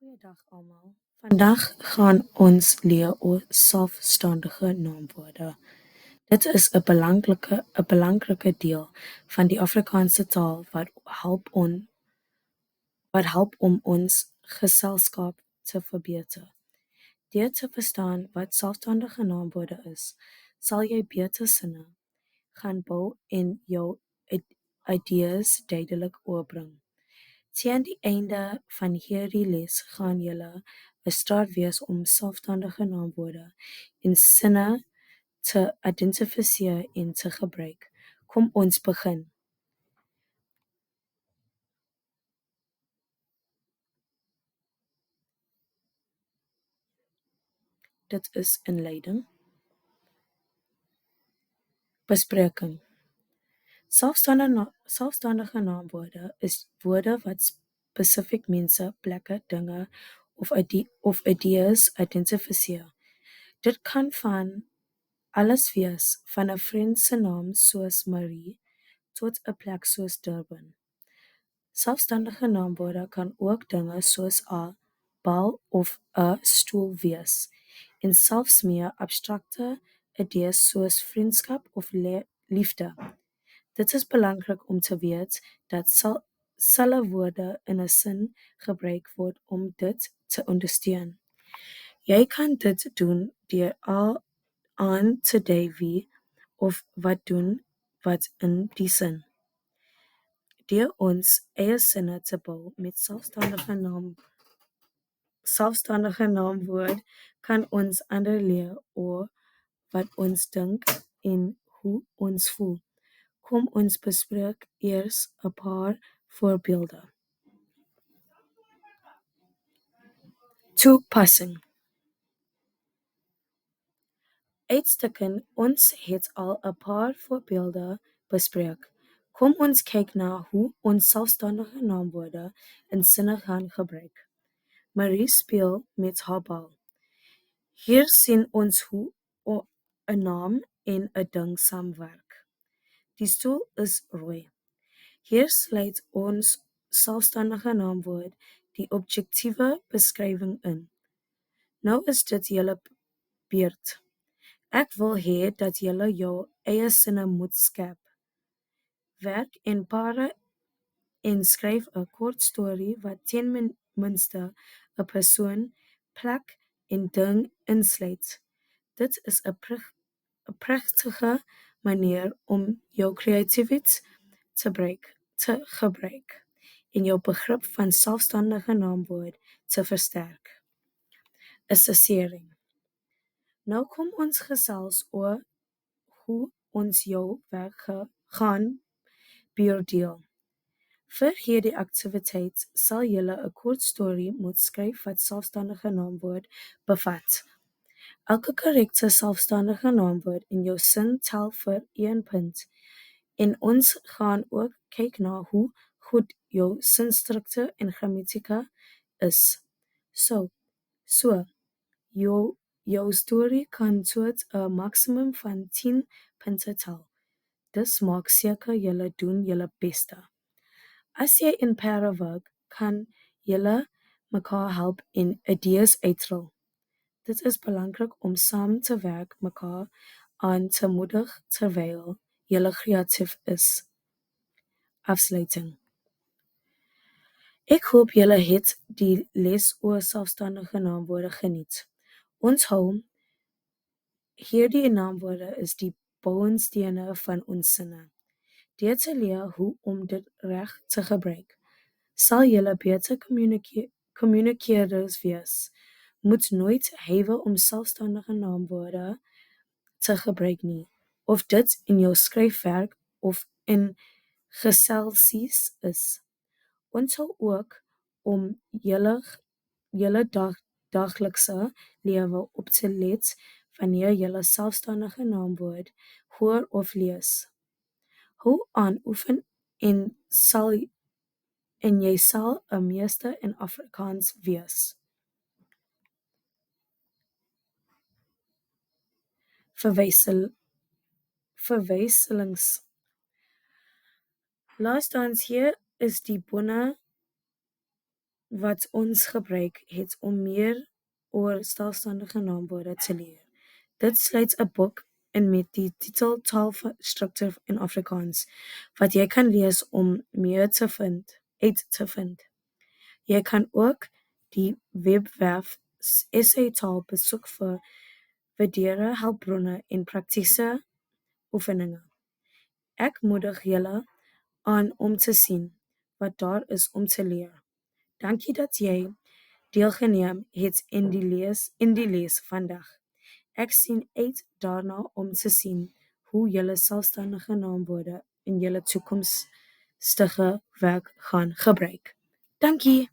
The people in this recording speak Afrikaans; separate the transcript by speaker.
Speaker 1: Goeiedag almal. Vandag gaan ons leer oor selfstandige naamwoorde. Dit is 'n belangrike deel van die Afrikaanse taal wat help om ons geselskap te verbeter. Deur te verstaan wat selfstandige naamwoorde is, sal jy beter sinne gaan bou en jou idees duidelik oorbring. Teen die einde van hierdie les gaan julle 'n staat wees om selfstandige naamwoorde en sinne te identifiseer en te gebruik. Kom ons begin. Dit is inleiding. Bespreking. Selfstandige naamwoorde is woorde wat spesifiek mense, plekke, dinge of idees identifiseer. Dit kan van alles wees, van 'n vriend se naam soos Marie tot 'n plek soos Durban. Selfstandige naamwoorde kan ook dinge soos 'n bal of 'n stoel wees, en selfs meer abstrakte idees soos vriendskap of liefde. Dit is belangrik om te weet dat sulke woorde in 'n sin gebruik word om dit te ondersteun. Jy kan dit doen deur aan te dui wie of wat doen wat in die sin. Deur ons eie sinne te bou met selfstandige naamwoord kan ons ander leer oor wat ons dink en hoe ons voel. Kom ons bespreek eers 'n paar voorbeelde. Toepassing. Uitstukken, ons het al 'n paar voorbeelde bespreek. Kom ons kyk na hoe ons selfstandige naamwoorde in sinne gaan gebruik. Marie speel met haar bal. Hier sien ons hoe 'n naam en 'n ding saamwerk. Die stoel is rooi. Hier sluit ons selfstandige naamwoord die objektiewe beskrywing in. Nou is dit julle beurt. Ek wil hê dat julle jou eie sinne moet skep. Werk in pare en skryf 'n kort storie wat ten minste 'n persoon, plek en ding insluit. Dit is 'n pragtige manier om jou kreatiwiteit te gebruik en jou begrip van selfstandige naamwoord te versterk. Assessering. Nou kom ons gesels oor hoe ons jou werk gaan beoordeel. Vir hierdie aktiwiteit sal julle 'n kort storie moet skryf wat selfstandige naamwoord bevat. Elke korrekte selfstandige naamwoord in jou sin tel vir 1 punt. En ons gaan ook kyk na hoe goed jou sinstruktuur en grammatika is. So, jou storie kan tot 'n maksimum van 10 punte tel. Dis maak seker julle doen julle beste. As jy in pare werk, kan julle mekaar help en idees uitrol. Dit is belangrik om saam te werk, mekaar aan te moedig terwyl julle kreatief is. Afsluiting. Ek hoop julle het die les oor selfstandige naamwoorde geniet. Onthou, hierdie naamwoorde is die boustene van ons sinne. Deur te leer hoe om dit reg te gebruik, sal julle beter communicators wees. Moet nooit huiwer om selfstandige naamwoorde te gebruik nie, of dit in jou skryfwerk of in geselsies is. Onthou ook om julle daglikse lewe op te let wanneer julle selfstandige naamwoord hoor of lees. Hou aan oefen en jy sal 'n meester in Afrikaans wees. Verwyselings. Laastens hier is die bonne wat ons gebruik het om meer oor selfstandige naamwoorde te leer. Dit sluit 'n boek in met die titel Taalstruktuur in Afrikaans, wat jy kan lees om meer uit te vind. Jy kan ook die webwerf SA Taal besoek vir verdere hulpbronne en praktiese oefeninge. Ek moedig julle aan om te sien wat daar is om te leer. Dankie dat jy deelgeneem het in die lees vandag. Ek sien uit daarna om te sien hoe julle selfstandige naamwoorde in julle toekomstige werk gaan gebruik. Dankie.